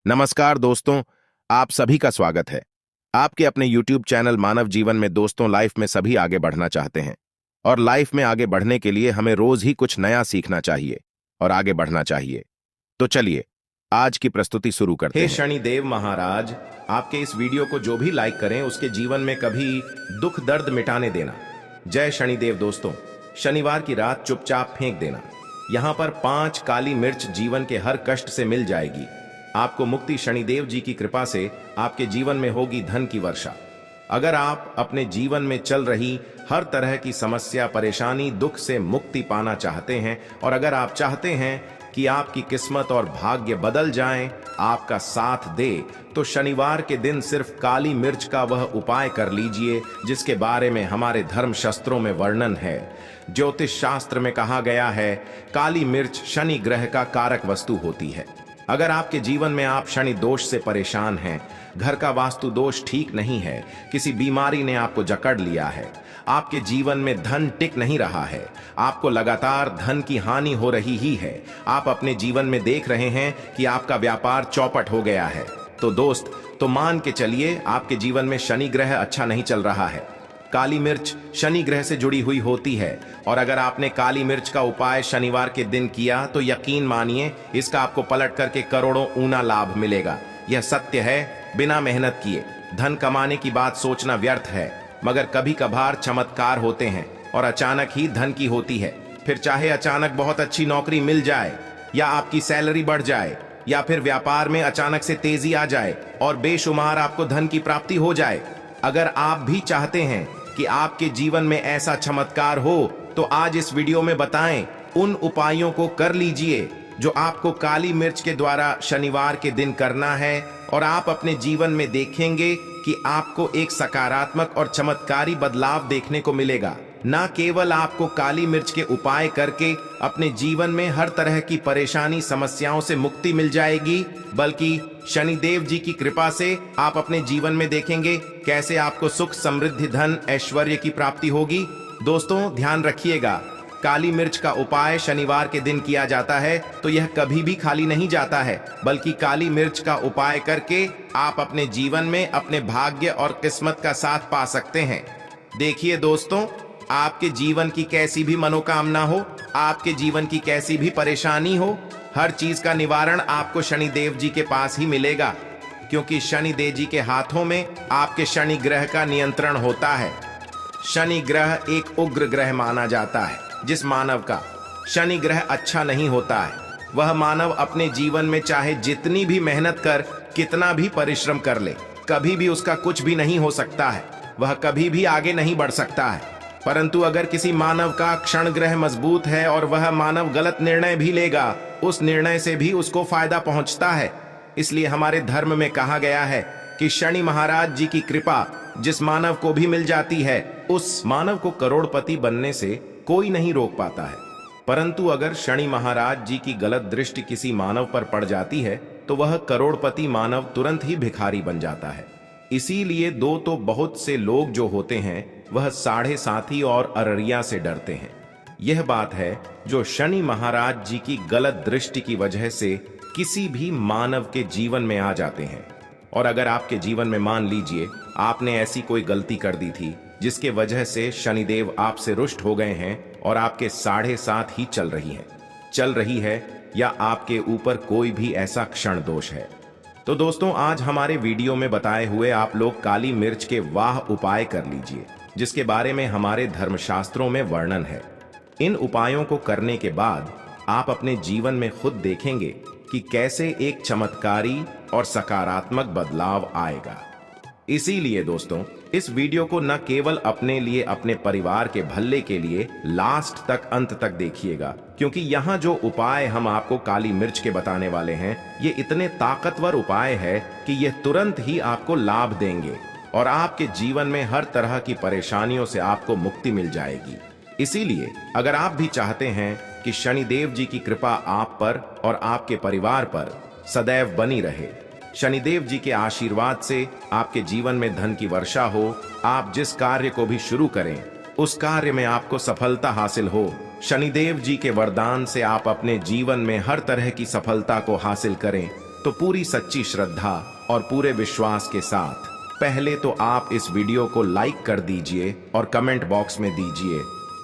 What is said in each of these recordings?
नमस्कार दोस्तों, आप सभी का स्वागत है। आपके अपने YouTube चैनल मानव जीवन में दोस्तों, लाइफ में सभी आगे बढ़ना चाहते हैं और लाइफ में आगे बढ़ने के लिए हमें रोज ही कुछ नया सीखना चाहिए और आगे बढ़ना चाहिए। तो चलिए आज की प्रस्तुति शुरू करते हैं। हे शनिदेव महाराज, आपके इस वीडियो को जो भी लाइक करें उसके जीवन में कभी दुख दर्द मिटाने देना। जय शनिदेव दोस्तों, शनिवार की रात चुपचाप फेंक देना। यहाँ पर 5 काली मिर्च जीवन के हर कष्ट से मिल जाएगी। आपको मुक्ति शनिदेव जी की कृपा से आपके जीवन में होगी धन की वर्षा। अगर आप अपने जीवन में चल रही हर तरह की समस्या, परेशानी, दुख से मुक्ति पाना चाहते हैं और अगर आप चाहते हैं कि आपकी किस्मत और भाग्य बदल जाएं, आपका साथ दे, तो शनिवार के दिन सिर्फ काली मिर्च का वह उपाय कर लीजिए जिसके बारे में हमारे धर्म शास्त्रों में वर्णन है। ज्योतिष शास्त्र में कहा गया है, काली मिर्च शनि ग्रह का कारक वस्तु होती है। अगर आपके जीवन में आप शनि दोष से परेशान हैं, घर का वास्तु दोष ठीक नहीं है, किसी बीमारी ने आपको जकड़ लिया है, आपके जीवन में धन टिक नहीं रहा है, आपको लगातार धन की हानि हो रही ही है, आप अपने जीवन में देख रहे हैं कि आपका व्यापार चौपट हो गया है, तो दोस्त, तो मान के चलिए आपके जीवन में शनि ग्रह अच्छा नहीं चल रहा है। काली मिर्च शनि ग्रह से जुड़ी हुई होती है और अगर आपने काली मिर्च का उपाय शनिवार के दिन किया तो यकीन मानिए इसका आपको पलट करके करोड़ों ऊना लाभ मिलेगा। यह सत्य है। बिना मेहनत किए धन कमाने की बात सोचना व्यर्थ है, मगर कभी कभार चमत्कार होते हैं और अचानक ही धन की होती है। फिर चाहे अचानक बहुत अच्छी नौकरी मिल जाए या आपकी सैलरी बढ़ जाए या फिर व्यापार में अचानक से तेजी आ जाए और बेशुमार आपको धन की प्राप्ति हो जाए। अगर आप भी चाहते हैं कि आपके जीवन में ऐसा चमत्कार हो तो आज इस वीडियो में बताएं उन उपायों को कर लीजिए जो आपको काली मिर्च के द्वारा शनिवार के दिन करना है और आप अपने जीवन में देखेंगे कि आपको एक सकारात्मक और चमत्कारी बदलाव देखने को मिलेगा। ना केवल आपको काली मिर्च के उपाय करके अपने जीवन में हर तरह की परेशानी, समस्याओं से मुक्ति मिल जाएगी, बल्कि शनिदेव जी की कृपा से आप अपने जीवन में देखेंगे कैसे आपको सुख, समृद्धि, धन, ऐश्वर्य की प्राप्ति होगी। दोस्तों ध्यान रखिएगा, काली मिर्च का उपाय शनिवार के दिन किया जाता है तो यह कभी भी खाली नहीं जाता है, बल्कि काली मिर्च का उपाय करके आप अपने जीवन में अपने भाग्य और किस्मत का साथ पा सकते हैं। देखिए दोस्तों, आपके जीवन की कैसी भी मनोकामना हो, आपके जीवन की कैसी भी परेशानी हो, हर चीज का निवारण आपको शनिदेव जी के पास ही मिलेगा, क्योंकि शनिदेव जी के हाथों में आपके शनि ग्रह का नियंत्रण होता है। शनि ग्रह एक उग्र ग्रह माना जाता है। जिस मानव का शनि ग्रह अच्छा नहीं होता है, वह मानव अपने जीवन में चाहे जितनी भी मेहनत कर, कितना भी परिश्रम कर ले, कभी भी उसका कुछ भी नहीं हो सकता है, वह कभी भी आगे नहीं बढ़ सकता है। परंतु अगर किसी मानव का क्षण ग्रह मजबूत है और वह मानव गलत निर्णय भी लेगा, उस निर्णय से भी उसको फायदा पहुंचता है। इसलिए हमारे धर्म में कहा गया है कि शनि महाराज जी की कृपा जिस मानव को भी मिल जाती है, उस मानव को करोड़पति बनने से कोई नहीं रोक पाता है। परंतु अगर शनि महाराज जी की गलत दृष्टि किसी मानव पर पड़ जाती है तो वह करोड़पति मानव तुरंत ही भिखारी बन जाता है। इसीलिए दो तो बहुत से लोग जो होते हैं वह साढ़े साथी और अररिया से डरते हैं। यह बात है जो शनि महाराज जी की गलत दृष्टि की वजह से किसी भी मानव के जीवन में आ जाते हैं। और अगर आपके जीवन में मान लीजिए आपने ऐसी कोई गलती कर दी थी जिसके वजह से शनिदेव आपसे रुष्ट हो गए हैं और आपके साढ़े साथ ही चल रही है या आपके ऊपर कोई भी ऐसा क्षण दोष है, तो दोस्तों आज हमारे वीडियो में बताए हुए आप लोग काली मिर्च के वाह उपाय कर लीजिए, जिसके बारे में हमारे धर्मशास्त्रों में वर्णन है। इन उपायों को करने के बाद आप अपने जीवन में खुद देखेंगे कि कैसे एक चमत्कारी और सकारात्मक बदलाव आएगा। इसीलिए दोस्तों इस वीडियो को न केवल अपने लिए, अपने परिवार के भले के लिए लास्ट तक, अंत तक देखिएगा, क्योंकि यहाँ जो उपाय हम आपको काली मिर्च के बताने वाले हैं ये इतने ताकतवर उपाय है कि ये तुरंत ही आपको लाभ देंगे और आपके जीवन में हर तरह की परेशानियों से आपको मुक्ति मिल जाएगी। इसीलिए अगर आप भी चाहते हैं कि शनिदेव जी की कृपा आप पर और आपके परिवार पर सदैव बनी रहे, शनिदेव जी के आशीर्वाद से आपके जीवन में धन की वर्षा हो, आप जिस कार्य को भी शुरू करें उस कार्य में आपको सफलता हासिल हो, शनिदेव जी के वरदान से आप अपने जीवन में हर तरह की सफलता को हासिल करें, तो पूरी सच्ची श्रद्धा और पूरे विश्वास के साथ पहले तो आप इस वीडियो को लाइक कर दीजिए और कमेंट बॉक्स में दीजिए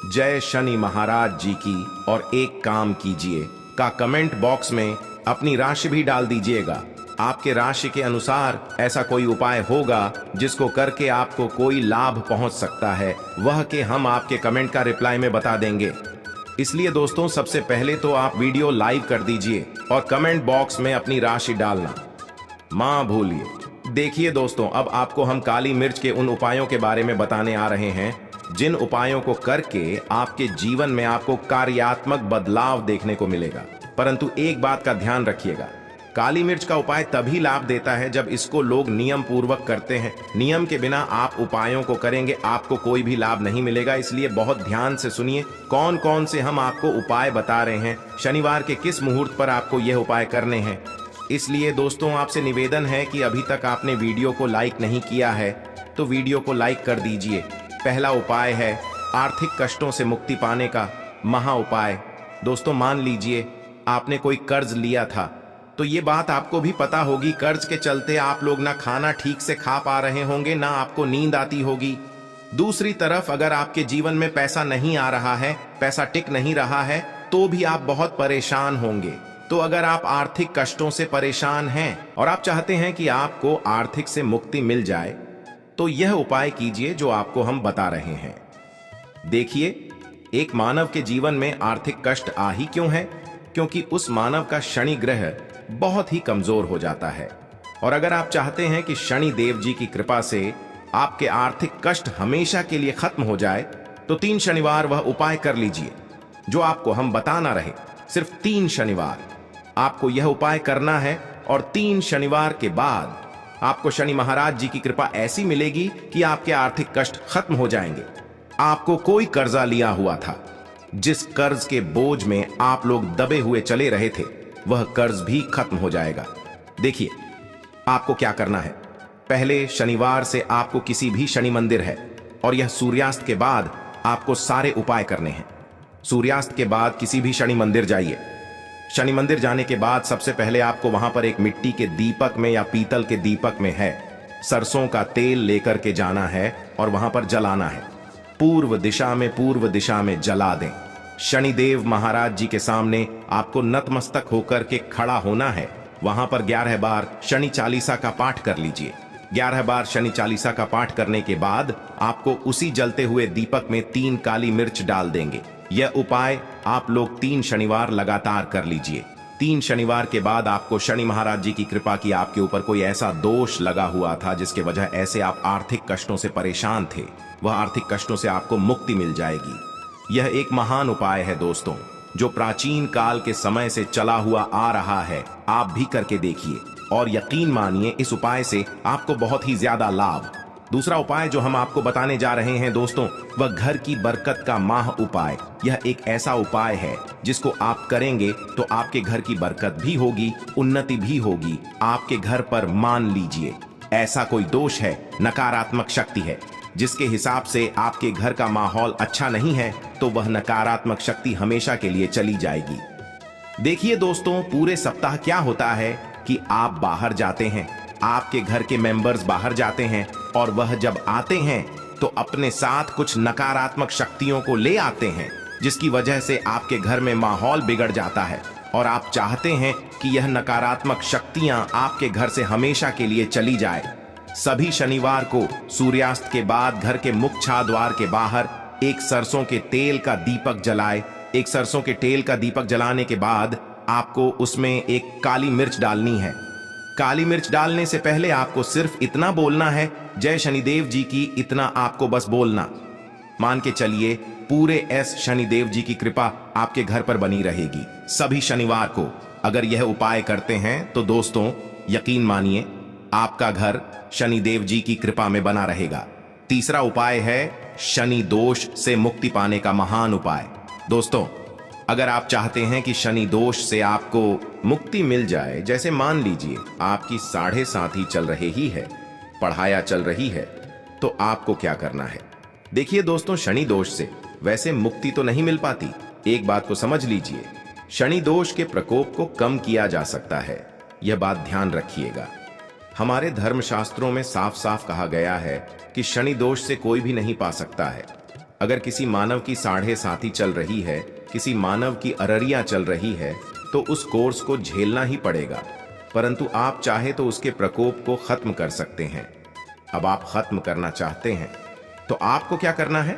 जय शनि महाराज जी की, और एक काम कीजिए का कमेंट बॉक्स में अपनी राशि भी डाल दीजिएगा। आपके राशि के अनुसार ऐसा कोई उपाय होगा जिसको करके आपको कोई लाभ पहुंच सकता है, वह के हम आपके कमेंट का रिप्लाई में बता देंगे। इसलिए दोस्तों सबसे पहले तो आप वीडियो लाइव कर दीजिए और कमेंट बॉक्स में अपनी राशि डालना मां भूलिए। देखिए दोस्तों, अब आपको हम काली मिर्च के उन उपायों के बारे में बताने आ रहे हैं जिन उपायों को करके आपके जीवन में आपको कार्यात्मक बदलाव देखने को मिलेगा। परंतु एक बात का ध्यान रखिएगा, काली मिर्च का उपाय तभी लाभ देता है जब इसको लोग नियम पूर्वक करते हैं। नियम के बिना आप उपायों को करेंगे, आपको कोई भी लाभ नहीं मिलेगा। इसलिए बहुत ध्यान से सुनिए कौन कौन से हम आपको उपाय बता रहे हैं, शनिवार के किस मुहूर्त पर आपको यह उपाय करने हैं। इसलिए दोस्तों आपसे निवेदन है कि अभी तक आपने वीडियो को लाइक नहीं किया है तो वीडियो को लाइक कर दीजिए। पहला उपाय है आर्थिक कष्टों से मुक्ति पाने का महा उपाय। दोस्तों मान लीजिए आपने कोई कर्ज लिया था, तो ये बात आपको भी पता होगी, कर्ज के चलते आप लोग ना खाना ठीक से खा पा रहे होंगे, ना आपको नींद आती होगी। दूसरी तरफ अगर आपके जीवन में पैसा नहीं आ रहा है, पैसा टिक नहीं रहा है, तो भी आप बहुत परेशान होंगे। तो अगर आप आर्थिक कष्टों से परेशान हैं और आप चाहते हैं कि आपको आर्थिक से मुक्ति मिल जाए, तो यह उपाय कीजिए जो आपको हम बता रहे हैं। देखिए, एक मानव के जीवन में आर्थिक कष्ट आ ही क्यों है? क्योंकि उस मानव का शनि ग्रह बहुत ही कमजोर हो जाता है। और अगर आप चाहते हैं कि शनि देव जी की कृपा से आपके आर्थिक कष्ट हमेशा के लिए खत्म हो जाए, तो 3 शनिवार वह उपाय कर लीजिए जो आपको हम बताना रहे। सिर्फ 3 शनिवार आपको यह उपाय करना है, और 3 शनिवार के बाद आपको शनि महाराज जी की कृपा ऐसी मिलेगी कि आपके आर्थिक कष्ट खत्म हो जाएंगे। आपको कोई कर्जा लिया हुआ था, जिस कर्ज के बोझ में आप लोग दबे हुए चले रहे थे, वह कर्ज भी खत्म हो जाएगा। देखिए आपको क्या करना है। पहले शनिवार से आपको किसी भी शनि मंदिर है, और यह सूर्यास्त के बाद आपको सारे उपाय करने हैं। सूर्यास्त के बाद किसी भी शनि मंदिर जाइए। शनि मंदिर जाने के बाद सबसे पहले आपको वहां पर एक मिट्टी के दीपक में या पीतल के दीपक में है सरसों का तेल लेकर के जाना है और वहां पर जलाना है। पूर्व दिशा में जला दें। शनिदेव महाराज जी के सामने आपको नतमस्तक होकर के खड़ा होना है। वहां पर 11 बार शनि चालीसा का पाठ कर लीजिए। 11 बार शनि चालीसा का पाठ करने के बाद आपको उसी जलते हुए दीपक में 3 काली मिर्च डाल देंगे। यह उपाय आप लोग 3 शनिवार लगातार कर लीजिए। 3 शनिवार के बाद आपको शनि महाराज जी की कृपा की आपके ऊपर कोई ऐसा दोष लगा हुआ था जिसके वजह ऐसे आप आर्थिक कष्टों से परेशान थे, वह आर्थिक कष्टों से आपको मुक्ति मिल जाएगी। यह एक महान उपाय है दोस्तों, जो प्राचीन काल के समय से चला हुआ आ रहा है। आप भी करके देखिए और यकीन मानिए इस उपाय से आपको बहुत ही ज्यादा लाभ। दूसरा उपाय जो हम आपको बताने जा रहे हैं दोस्तों, वह घर की बरकत का माह उपाय। यह एक ऐसा उपाय है जिसको आप करेंगे तो आपके घर की बरकत भी होगी, उन्नति भी होगी। आपके घर पर मान लीजिए ऐसा कोई दोष है, नकारात्मक शक्ति है, जिसके हिसाब से आपके घर का माहौल अच्छा नहीं है, तो वह नकारात्मक शक्ति हमेशा के लिए चली जाएगी। देखिए दोस्तों, पूरे सप्ताह क्या होता है कि आप बाहर जाते हैं, आपके घर के मेंबर्स बाहर जाते हैं, और वह जब आते हैं तो अपने साथ कुछ नकारात्मक शक्तियों को ले आते हैं, जिसकी वजह से आपके घर में माहौल बिगड़ जाता है। और आप चाहते हैं कि यह नकारात्मक शक्तियां आपके घर से हमेशा के लिए चली जाए। सभी शनिवार को सूर्यास्त के बाद घर के मुख्य छाद्वार के बाहर एक सरसों के तेल का दीपक जलाए। एक सरसों के तेल का दीपक जलाने के बाद आपको उसमें एक काली मिर्च डालनी है। काली मिर्च डालने से पहले आपको सिर्फ इतना बोलना है, जय शनिदेव जी की, इतना आपको बस बोलना। मान के चलिए पूरे एस शनिदेव जी की कृपा आपके घर पर बनी रहेगी। सभी शनिवार को अगर यह उपाय करते हैं तो दोस्तों यकीन मानिए आपका घर शनिदेव जी की कृपा में बना रहेगा। तीसरा उपाय है शनि दोष से मुक्ति पाने का महान उपाय। दोस्तों अगर आप चाहते हैं कि शनि दोष से आपको मुक्ति मिल जाए, जैसे मान लीजिए आपकी 7.5 ही चल रही ही है, पढ़ाया चल रही है, तो आपको क्या करना है। देखिए दोस्तों, शनि दोष से वैसे मुक्ति तो नहीं मिल पाती। एक बात को समझ लीजिए, शनि दोष के प्रकोप को कम किया जा सकता है। यह बात ध्यान रखिएगा। हमारे धर्मशास्त्रों में साफ साफ कहा गया है कि शनि दोष से कोई भी नहीं पा सकता है। अगर किसी मानव की साढ़े साथी चल रही है, किसी मानव की अररिया चल रही है, तो उस कोर्स को झेलना ही पड़ेगा। परंतु आप चाहे तो उसके प्रकोप को खत्म कर सकते हैं। अब आप खत्म करना चाहते हैं तो आपको क्या करना है?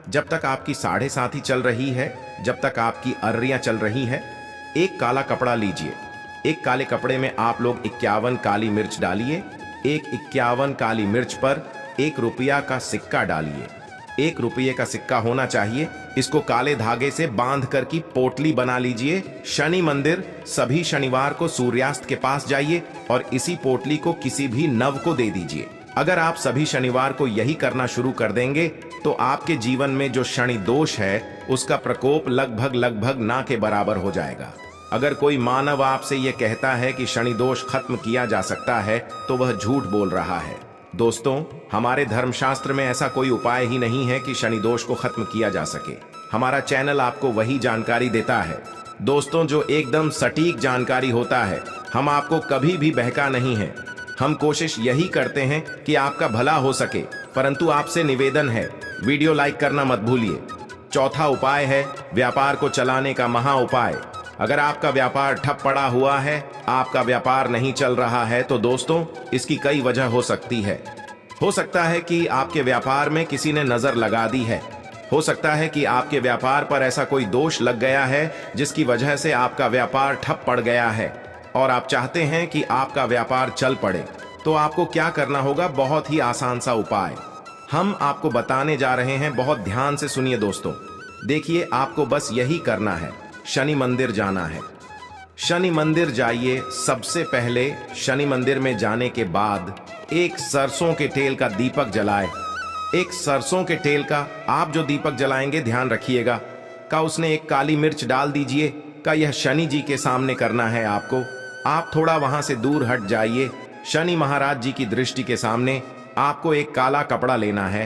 जब तक आपकी साढ़े साथी चल रही है, जब तक आपकी अररियां चल रही है, एक काला कपड़ा लीजिए। एक काले कपड़े में आप लोग 51 काली मिर्च डालिए। एक 51 काली मिर्च पर 1 रुपया का सिक्का डालिए। 1 रुपये का सिक्का होना चाहिए। इसको काले धागे से बांध कर की पोटली बना लीजिए। शनि मंदिर सभी शनिवार को सूर्यास्त के पास जाइए और इसी पोटली को किसी भी नव को दे दीजिए। अगर आप सभी शनिवार को यही करना शुरू कर देंगे तो आपके जीवन में जो शनि दोष है उसका प्रकोप लगभग ना के बराबर हो जाएगा। अगर कोई मानव आपसे यह कहता है कि शनि दोष खत्म किया जा सकता है तो वह झूठ बोल रहा है। दोस्तों, हमारे धर्मशास्त्र में ऐसा कोई उपाय ही नहीं है कि शनि दोष को खत्म किया जा सके। हमारा चैनल आपको वही जानकारी देता है दोस्तों, जो एकदम सटीक जानकारी होता है। हम आपको कभी भी बहका नहीं है। हम कोशिश यही करते हैं कि आपका भला हो सके। परंतु आपसे निवेदन है, वीडियो लाइक करना मत भूलिए। चौथा उपाय है व्यापार को चलाने का महा उपाय। अगर आपका व्यापार ठप पड़ा हुआ है, आपका व्यापार नहीं चल रहा है, तो दोस्तों इसकी कई वजह हो सकती है। हो सकता है कि आपके व्यापार में किसी ने नजर लगा दी है। हो सकता है कि आपके व्यापार पर ऐसा कोई दोष लग गया है जिसकी वजह से आपका व्यापार ठप पड़ गया है और आप चाहते हैं कि आपका व्यापार चल पड़े। तो आपको क्या करना होगा? बहुत ही आसान सा उपाय हम आपको बताने जा रहे हैं। बहुत ध्यान से सुनिए दोस्तों। देखिए, आपको बस यही करना है, शनि मंदिर जाना है। शनि मंदिर जाइए। सबसे पहले शनि मंदिर में जाने के बाद एक सरसों के तेल का दीपक जलाए। एक सरसों के तेल का आप जो दीपक जलाएंगे, ध्यान रखिएगा का उसने एक काली मिर्च डाल दीजिए। का यह शनि जी के सामने करना है आपको। आप थोड़ा वहां से दूर हट जाइए। शनि महाराज जी की दृष्टि के सामने आपको एक काला कपड़ा लेना है।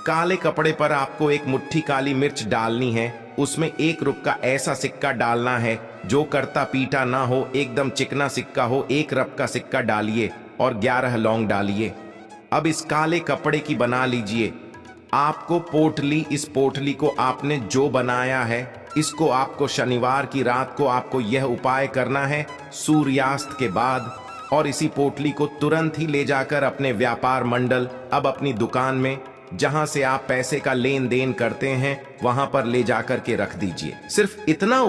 काले कपड़े पर आपको एक मुट्ठी काली मिर्च डालनी है। उसमें 1 रुपये का ऐसा सिक्का डालना है जो करता पीटा ना हो, एकदम चिकना सिक्का हो। 1 रुपये का सिक्का डालिए और 11 लौंग डालिए। अब इस काले कपड़े की बना लीजिए आपको पोटली। इस पोटली को आपने जो बनाया है, इसको आपको शनिवार की रात को आपको यह उपाय करना है सूर्यास्त के बाद। और इसी पोटली को तुरंत ही ले जाकर अपने व्यापार मंडल, अब अपनी दुकान में जहां से आप पैसे का लेन देन करते हैं, वहां पर ले जाकर के रख दीजिए। सिर्फ इतना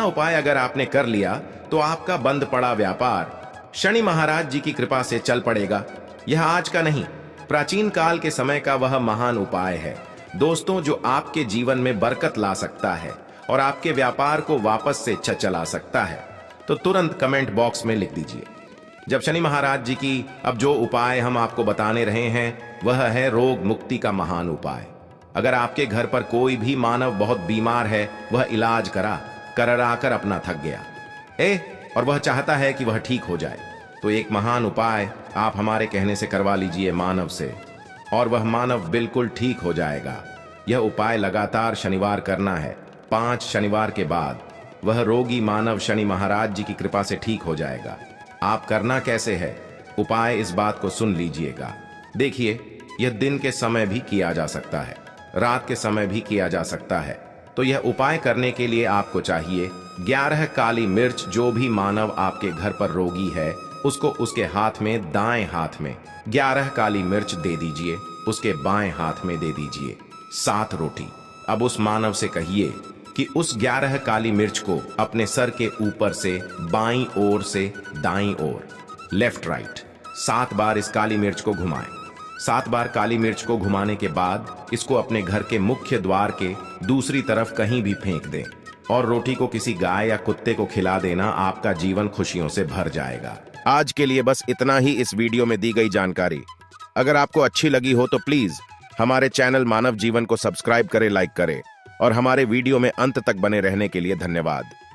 उपाय अगर आपने कर लिया तो आपका बंद पड़ा व्यापार शनि महाराज जी की कृपा से चल पड़ेगा। यह आज का नहीं, प्राचीन काल के समय का वह महान उपाय है दोस्तों, जो आपके जीवन में बरकत ला सकता है और आपके व्यापार को वापस से चला सकता है। तो तुरंत कमेंट बॉक्स में लिख दीजिए। जब शनि महाराज जी की अब जो उपाय हम आपको बताने रहे हैं वह है रोग मुक्ति का महान उपाय। अगर आपके घर पर कोई भी मानव बहुत बीमार है, वह इलाज कर अपना थक गया और वह चाहता है कि वह ठीक हो जाए, तो एक महान उपाय आप हमारे कहने से करवा लीजिए मानव से, और वह मानव बिल्कुल ठीक हो जाएगा। यह उपाय लगातार शनिवार करना है। 5 शनिवार के बाद वह रोगी मानव शनि महाराज जी की कृपा से ठीक हो जाएगा। आप करना कैसे है? उपाय इस बात को सुन लीजिएगा। देखिए, यह दिन के समय भी किया जा सकता है, रात के समय भी किया जा सकता है। तो यह उपाय करने के लिए आपको चाहिए 11 काली मिर्च। जो भी मानव आपके घर पर रोगी है, उसको उसके हाथ में, दाएं हाथ में 11 काली मिर्च दे दीजिए, उसके बाएं हाथ में दे दीजिए 7 रोटी। अब उस मानव से कहिए कि उस 11 काली मिर्च को अपने सर के ऊपर से बाईं ओर से दाईं ओर, लेफ्ट राइट 7 बार इस काली मिर्च को घुमाएं। 7 बार काली मिर्च को घुमाने के बाद इसको अपने घर के मुख्य द्वार के दूसरी तरफ कहीं भी फेंक दें और रोटी को किसी गाय या कुत्ते को खिला देना। आपका जीवन खुशियों से भर जाएगा। आज के लिए बस इतना ही इस वीडियो में दी गई जानकारी। अगर आपको अच्छी लगी हो तो प्लीज हमारे चैनल मानव जीवन को सब्सक्राइब करें, लाइक करें और हमारे वीडियो में अंत तक बने रहने के लिए धन्यवाद।